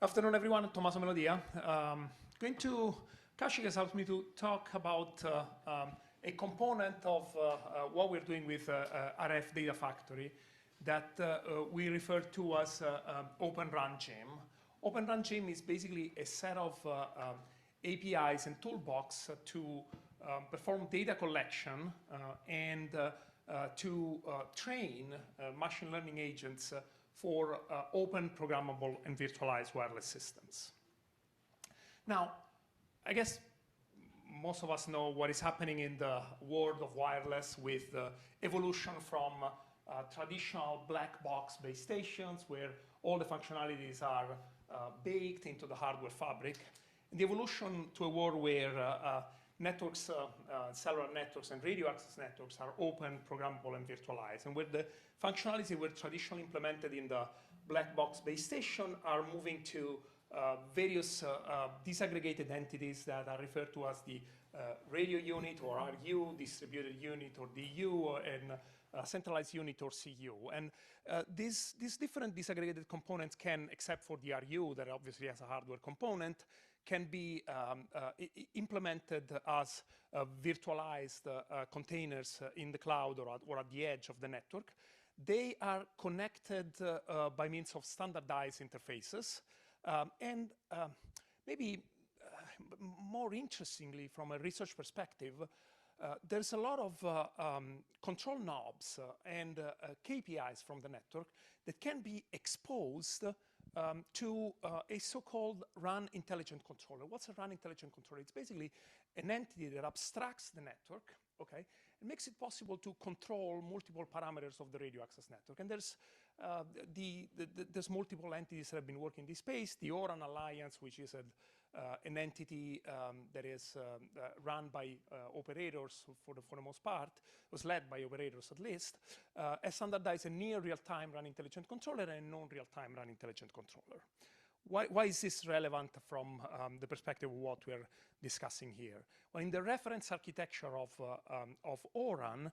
Afternoon, everyone. Tommaso Melodia. Kaushik has helped me to talk about a component of what we're doing with RFDataFactory that we refer to as OpenRAN Gym. OpenRAN Gym is basically a set of APIs and toolbox to perform data collection and to train machine learning agents for open, programmable, and virtualized wireless systems. Now, I guess most of us know what is happening in the world of wireless with the evolution from traditional black box base stations where all the functionalities are baked into the hardware fabric, and the evolution to a world where networks, cellular networks and radio access networks are open, programmable, and virtualized, and where the functionalities were traditionally implemented in the black box base station are moving to various disaggregated entities that are referred to as the radio unit or RU, distributed unit or DU, and centralized unit or CU. And these different disaggregated components can, except for the RU that obviously has a hardware component, can be implemented as virtualized containers in the cloud or at the edge of the network. They are connected by means of standardized interfaces. And maybe more interestingly, from a research perspective, there's a lot of control knobs and KPIs from the network that can be exposed to a so-called RAN intelligent controller. What's a RAN intelligent controller? It's basically an entity that abstracts the network, okay, and makes it possible to control multiple parameters of the radio access network. And there's multiple entities that have been working in this space. The ORAN Alliance, which is an entity that is run by operators for the most part, was led by operators at least, has standardized a near real-time RAN intelligent controller and a non-real-time RAN intelligent controller. Why is this relevant from the perspective of what we're discussing here? Well, in the reference architecture of ORAN,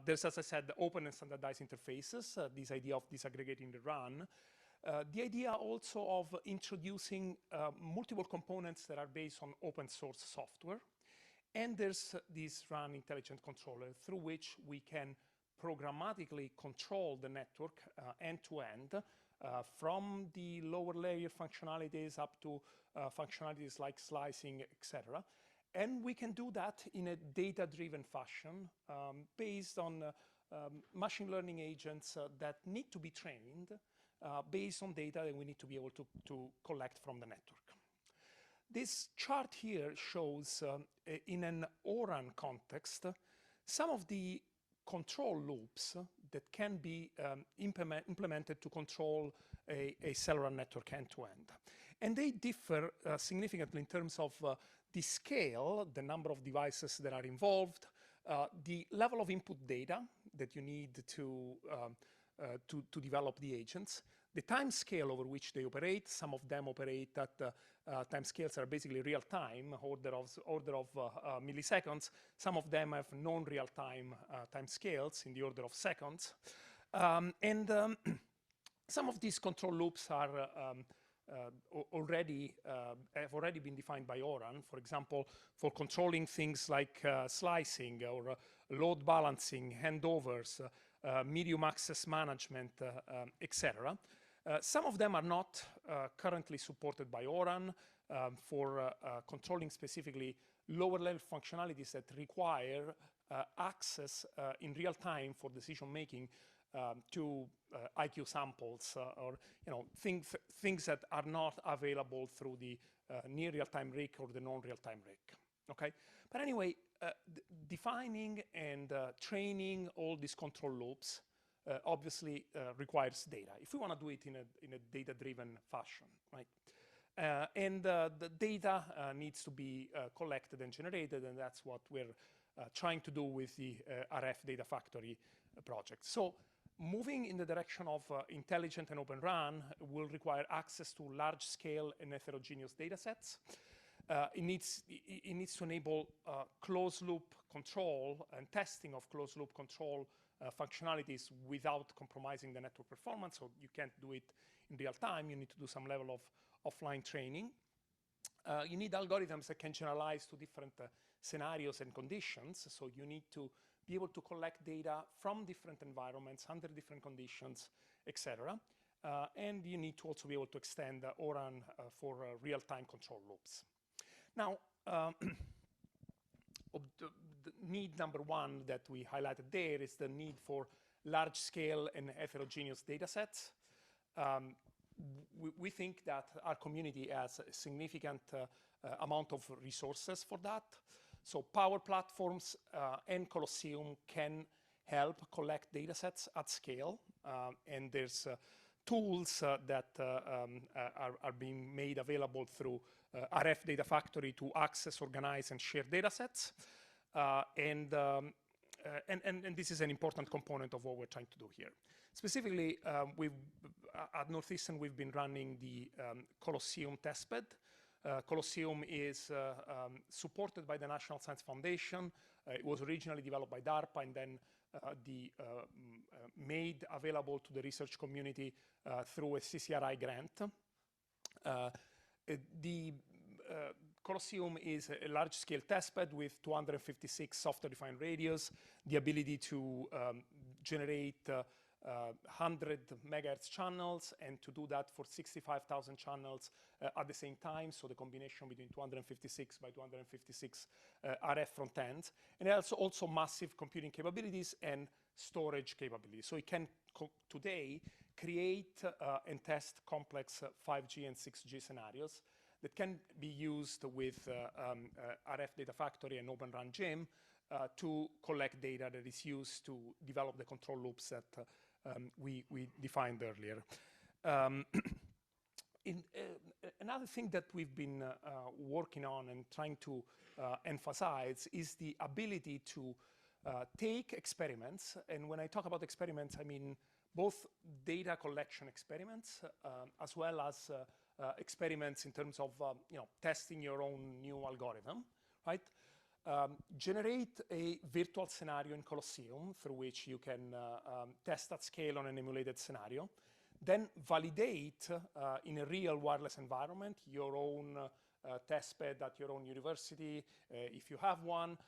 there's, as I said, the open and standardized interfaces, this idea of disaggregating the RAN. The idea also of introducing multiple components that are based on open source software. And there's this RAN intelligent controller through which we can programmatically control the network end-to-end from the lower layer functionalities up to functionalities like slicing, etc. And we can do that in a data-driven fashion based on machine learning agents that need to be trained based on data that we need to be able to collect from the network. This chart here shows, in an ORAN context, some of the control loops that can be implemented to control a cellular network end-to-end. And they differ significantly in terms of the scale, the number of devices that are involved, the level of input data that you need to develop the agents, the time scale over which they operate. Some of them operate at time scales that are basically real-time, order of milliseconds. Some of them have non-real-time time scales in the order of seconds. Some of these control loops are have already been defined by ORAN. For example, for controlling things like slicing or load balancing, handovers, medium access management, etc. Some of them are not currently supported by ORAN for controlling specifically lower level functionalities that require access in real time for decision making to IQ samples or things that are not available through the near real-time RIC or the non-real-time RIC. Okay, but anyway, defining and training all these control loops obviously requires data. If we want to do it in a data-driven fashion, right? And the data needs to be collected and generated, and that's what we're trying to do with the RFDataFactory project. So moving in the direction of intelligent and open RAN will require access to large-scale and heterogeneous data sets. It needs to enable closed-loop control and testing of closed-loop control functionalities without compromising the network performance, so you can't do it in real time. You need to do some level of offline training. You need algorithms that can generalize to different scenarios and conditions, so you need to be able to collect data from different environments, under different conditions, etc. And you need to also be able to extend ORAN for real-time control loops. Now, the need number one that we highlighted there is the need for large-scale and heterogeneous data sets. We think that our community has a significant amount of resources for that. So Power Platforms and Colosseum can help collect data sets at scale. And there's tools that are being made available through RFDataFactory to access, organize, and share data sets. And this is an important component of what we're trying to do here. Specifically, at Northeastern, we've been running the Colosseum testbed. Colosseum is supported by the National Science Foundation. It was originally developed by DARPA and then made available to the research community through a CCRI grant. The Colosseum is a large-scale testbed with 256 software-defined radios, the ability to generate 100 megahertz channels, and to do that for 65,000 channels at the same time, so the combination between 256 by 256 RF front ends. And it has also massive computing capabilities and storage capabilities. So it can today create and test complex 5G and 6G scenarios that can be used with RFDataFactory and OpenRAN GEM to collect data that is used to develop the control loops that we defined earlier. Another thing that we've been working on and trying to emphasize is the ability to take experiments. And when I talk about experiments, I mean both data collection experiments as well as experiments in terms of testing your own new algorithm, right? Generate a virtual scenario in Colosseum through which you can test at scale on an emulated scenario, then validate in a real wireless environment your own testbed at your own university, if you have one,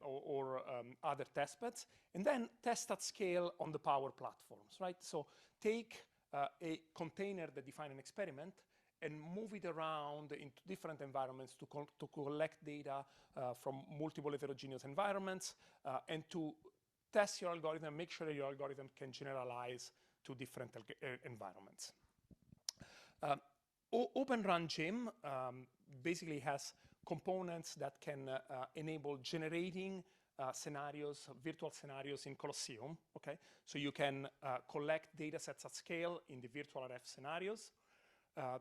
or other testbeds, and then test at scale on the Power Platforms, right? So take a container that defines an experiment and move it around into different environments to collect data from multiple heterogeneous environments and to test your algorithm, make sure that your algorithm can generalize to different environments. OpenRAN GEM basically has components that can enable generating scenarios, virtual scenarios in Colosseum, okay? So you can collect data sets at scale in the virtual RF scenarios.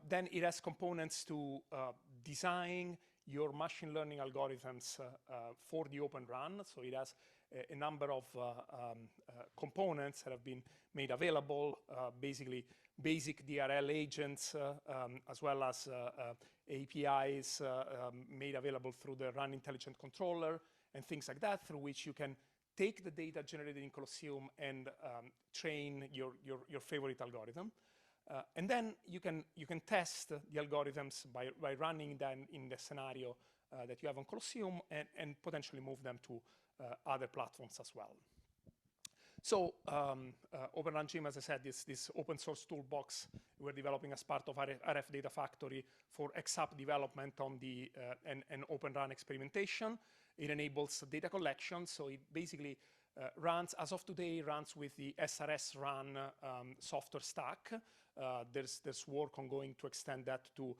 Then it has components to design your machine learning algorithms for the OpenRAN. So it has a number of components that have been made available, basically basic DRL agents, as well as APIs made available through the RAN Intelligent Controller and things like that, through which you can take the data generated in Colosseum and train your favorite algorithm. And then you can test the algorithms by running them in the scenario that you have on Colosseum and potentially move them to other platforms as well. So OpenRAN GEM, as I said, is this open source toolbox we're developing as part of RFDataFactory for XApp development on the and OpenRAN experimentation. It enables data collection, so it basically runs, as of today, runs with the SRS-RAN software stack. There's work ongoing to extend that to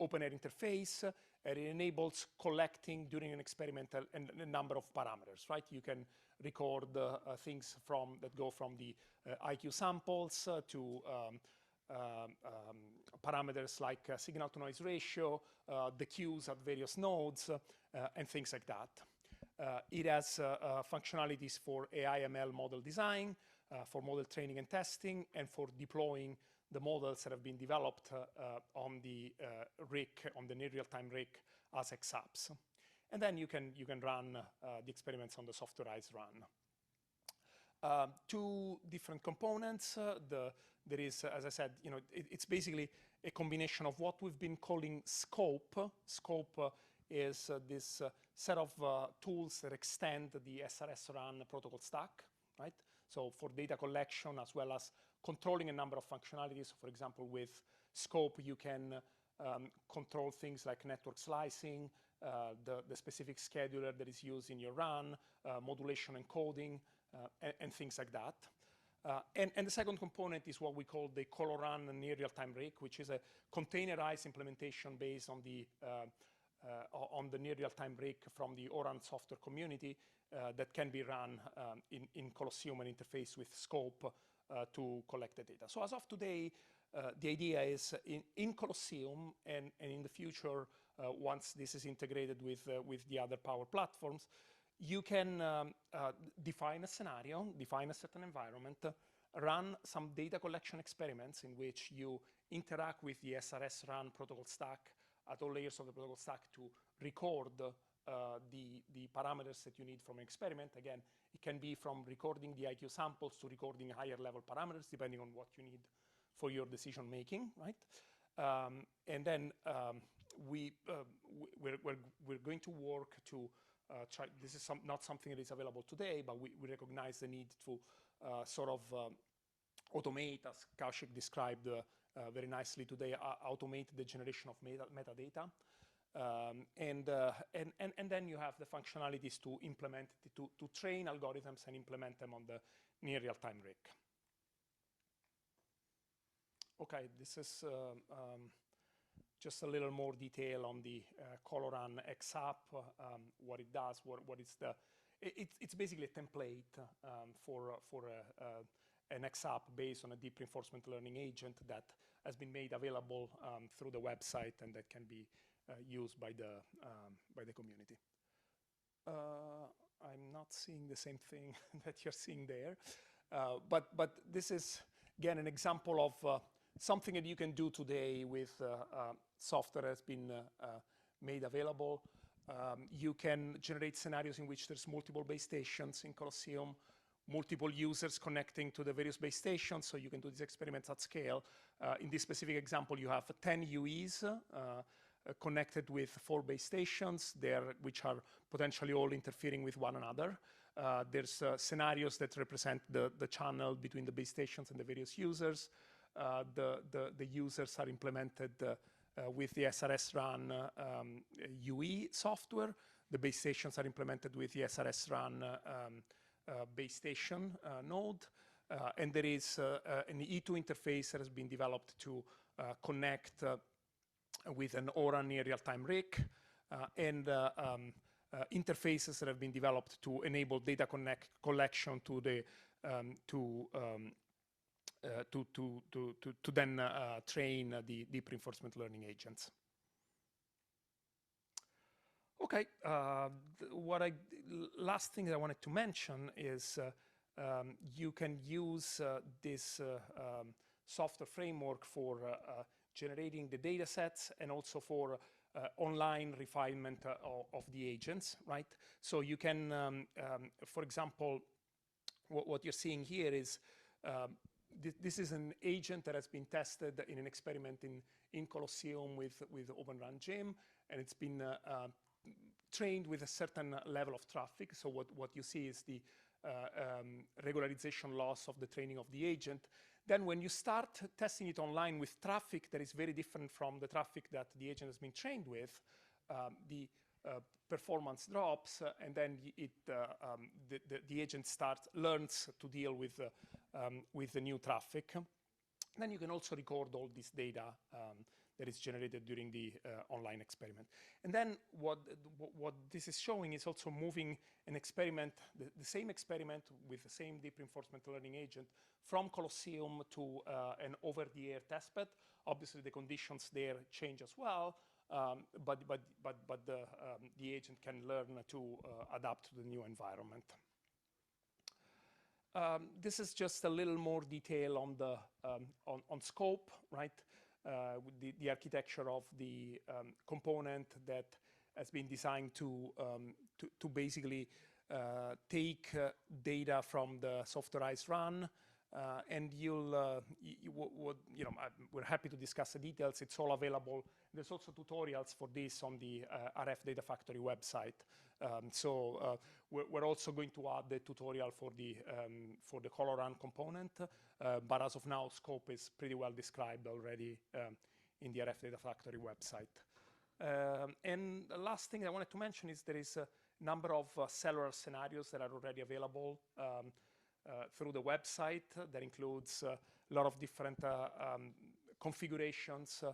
OpenAir interface, and it enables collecting during an experiment a number of parameters, right? You can record things that go from the IQ samples to parameters like signal-to-noise ratio, the cues at various nodes, and things like that. It has functionalities for AI/ML model design, for model training and testing, and for deploying the models that have been developed on the RIC, on the near real-time RIC as XApps. And then you can run the experiments on the softwareized RAN. Two different components. There is, as I said, it's basically a combination of what we've been calling scope. Scope is this set of tools that extend the SRS-RAN protocol stack, right? So for data collection as well as controlling a number of functionalities. For example, with scope, you can control things like network slicing, the specific scheduler that is used in your RAN, modulation encoding, and things like that. And the second component is what we call the ColO-RAN near real-time RIC, which is a containerized implementation based on the near real-time RIC from the ORAN software community that can be run in Colosseum and interface with scope to collect the data. So as of today, the idea is in Colosseum and in the future, once this is integrated with the other power platforms, you can define a scenario, define a certain environment, run some data collection experiments in which you interact with the SRS-RAN protocol stack at all layers of the protocol stack to record the parameters that you need from an experiment. Again, it can be from recording the IQ samples to recording higher level parameters, depending on what you need for your decision making, right? And then we're going to work to try. This is not something that is available today, but we recognize the need to sort of automate, as Kaushik described very nicely today, automate the generation of metadata. And then you have the functionalities to implement, to train algorithms and implement them on the near real-time RIC. Okay, this is just a little more detail on the ColO-RAN XApp, what it does, what is the... It's basically a template for an XApp based on a deep reinforcement learning agent that has been made available through the website and that can be used by the community. I'm not seeing the same thing that you're seeing there, but this is again an example of something that you can do today with software that has been made available. You can generate scenarios in which there's multiple base stations in Colosseum, multiple users connecting to the various base stations, so you can do these experiments at scale. In this specific example, you have 10 UEs connected with 4 base stations there, which are potentially all interfering with one another. There's scenarios that represent the channel between the base stations and the various users. The users are implemented with the SRS-RAN UE software. The base stations are implemented with the SRS-RAN base station node. And there is an E2 interface that has been developed to connect with an ORAN near real-time RIC, and interfaces that have been developed to enable data collection to the to then train the deep reinforcement learning agents. Okay, last thing that I wanted to mention is you can use this software framework for generating the data sets and also for online refinement of the agents, right? So you can, for example, what you're seeing here is this is an agent that has been tested in an experiment in Colosseum with OpenRAN gym, and it's been trained with a certain level of traffic. So what you see is the regularization loss of the training of the agent. Then when you start testing it online with traffic that is very different from the traffic that the agent has been trained with, the performance drops, and then the agent learns to deal with the new traffic. Then you can also record all this data that is generated during the online experiment. And then what this is showing is also moving an experiment, the same experiment with the same deep reinforcement learning agent from Colosseum to an over-the-air testbed. Obviously, the conditions there change as well, but the agent can learn to adapt to the new environment. This is just a little more detail on the on scope, right? The architecture of the component that has been designed to basically take data from the softwareized RAN, and we're happy to discuss the details. It's all available. There's also tutorials for this on the RFDataFactory website. We're also going to add the tutorial for the ColO-RAN component, but as of now, scope is pretty well described already in the RFDataFactory website. And the last thing I wanted to mention is there is a number of cellular scenarios that are already available through the website. That includes a lot of different configurations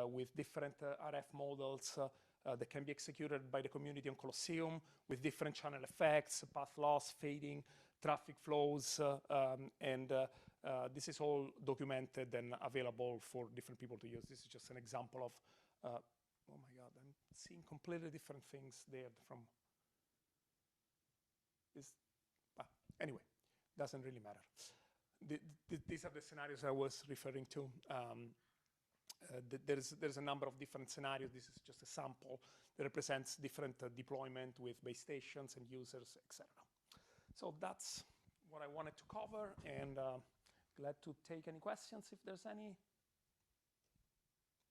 with different RF models that can be executed by the community on Colosseum with different channel effects, path loss, fading, traffic flows, and this is all documented and available for different people to use. This is just an example of, oh my God, I'm seeing completely different things there from this. Anyway, doesn't really matter. These are the scenarios I was referring to. There's a number of different scenarios. This is just a sample that represents different deployment with base stations and users, etc. So that's what I wanted to cover, and glad to take any questions if there's any.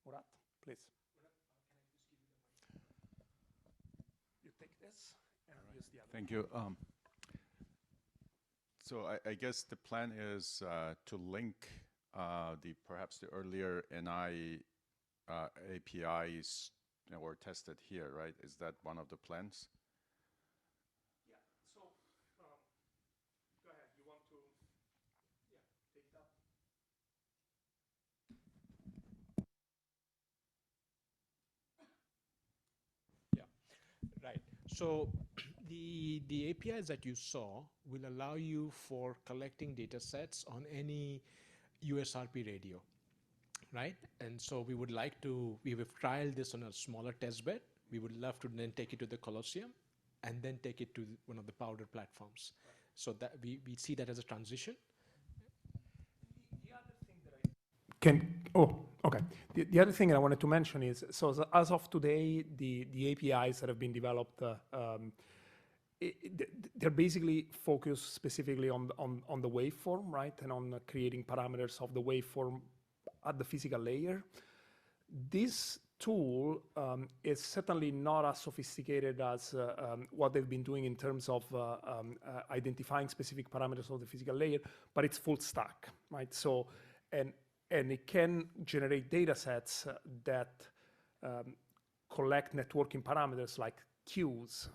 Murat, please. You take this and I'll use the other. Thank you. So I guess the plan is to link perhaps the earlier NI APIs were tested here, right? Is that one of the plans? Yeah. So go ahead. You want to take that? Yeah. Right. So the APIs that you saw will allow you for collecting data sets on any USRP radio, right? And so we have trialed this on a smaller test bed. We would love to then take it to the Colosseum and then take it to one of the powder platforms. Right. So that we see that as a transition. The other thing that the other thing I wanted to mention is, so as of today, the APIs that have been developed, they're basically focused specifically on the waveform, right? And on creating parameters of the waveform at the physical layer. This tool is certainly not as sophisticated as what they've been doing in terms of identifying specific parameters of the physical layer, but it's full stack, right? So, and it can generate data sets that collect networking parameters like queues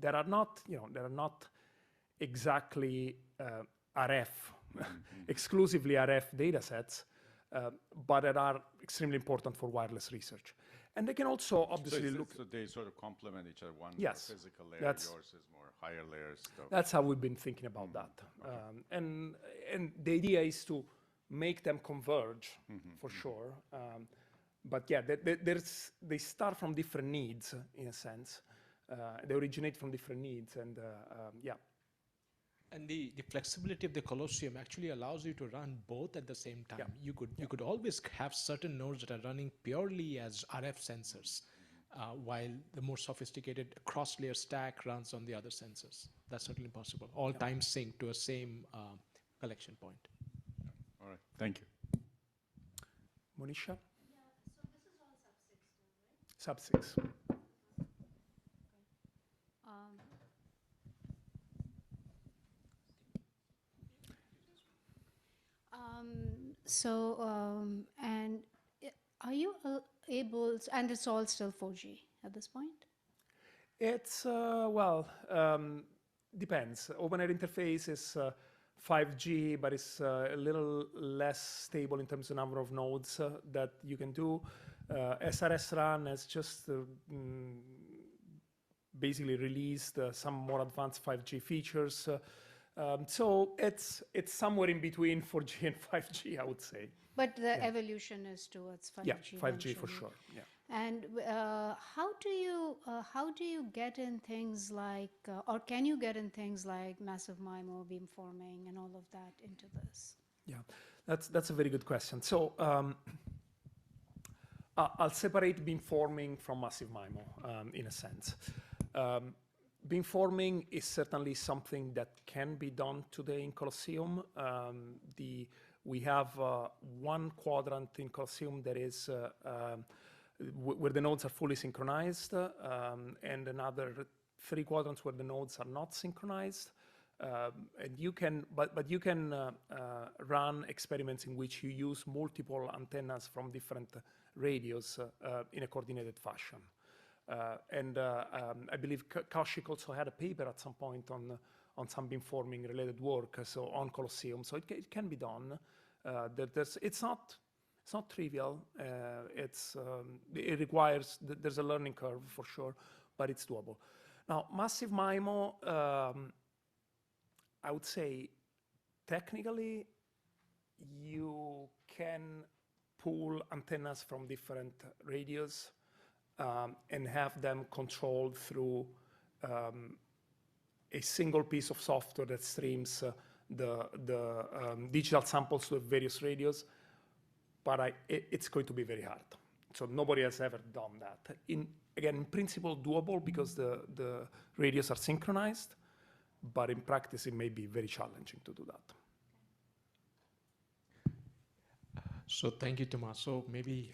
that are not, that are not exactly RF, exclusively RF data sets, but that are extremely important for wireless research. And they can also obviously So they sort of complement each other. One yes, more physical layer, yours is more higher layers. So. That's how we've been thinking about that. Okay. And the idea is to make them converge, for sure. But yeah, they start from different needs, in a sense. They originate from different needs, and yeah. And the flexibility of the Colosseum actually allows you to run both at the same time. Yeah. You could always have certain nodes that are running purely as RF sensors, while the more sophisticated cross-layer stack runs on the other sensors. That's certainly possible. All time sync to a same collection point. All right, thank you. Monisha? Yeah, so this is all sub-6 still, right? Sub-6. And are you able, and it's all still 4G at this point? It's, depends. OpenRAN interface is 5G, but it's a little less stable in terms of number of nodes that you can do. SRS-RAN has just basically released some more advanced 5G features. So it's somewhere in between 4G and 5G, I would say. But the evolution is towards 5G. Yeah, 5G for sure. Yeah. And how do you get in things like, or can you get in things like massive MIMO, beamforming, and all of that into this? Yeah, that's a very good question. So I'll separate beamforming from massive MIMO in a sense. beamforming is certainly something that can be done today in Colosseum. We have one quadrant in Colosseum that is where the nodes are fully synchronized, and another 3 quadrants where the nodes are not synchronized. And you can, but you can run experiments in which you use multiple antennas from different radios in a coordinated fashion. I believe Kaushik also had a paper at some point on some beamforming related work, so on Colosseum. So it can be done. It's not trivial. It requires, there's a learning curve for sure, but it's doable. Now, massive MIMO, I would say technically you can pull antennas from different radios and have them controlled through a single piece of software that streams the digital samples to various radios, but it's going to be very hard. So nobody has ever done that. Again, in principle, doable because the radios are synchronized, but in practice, it may be very challenging to do that. So thank you, Tommaso. Maybe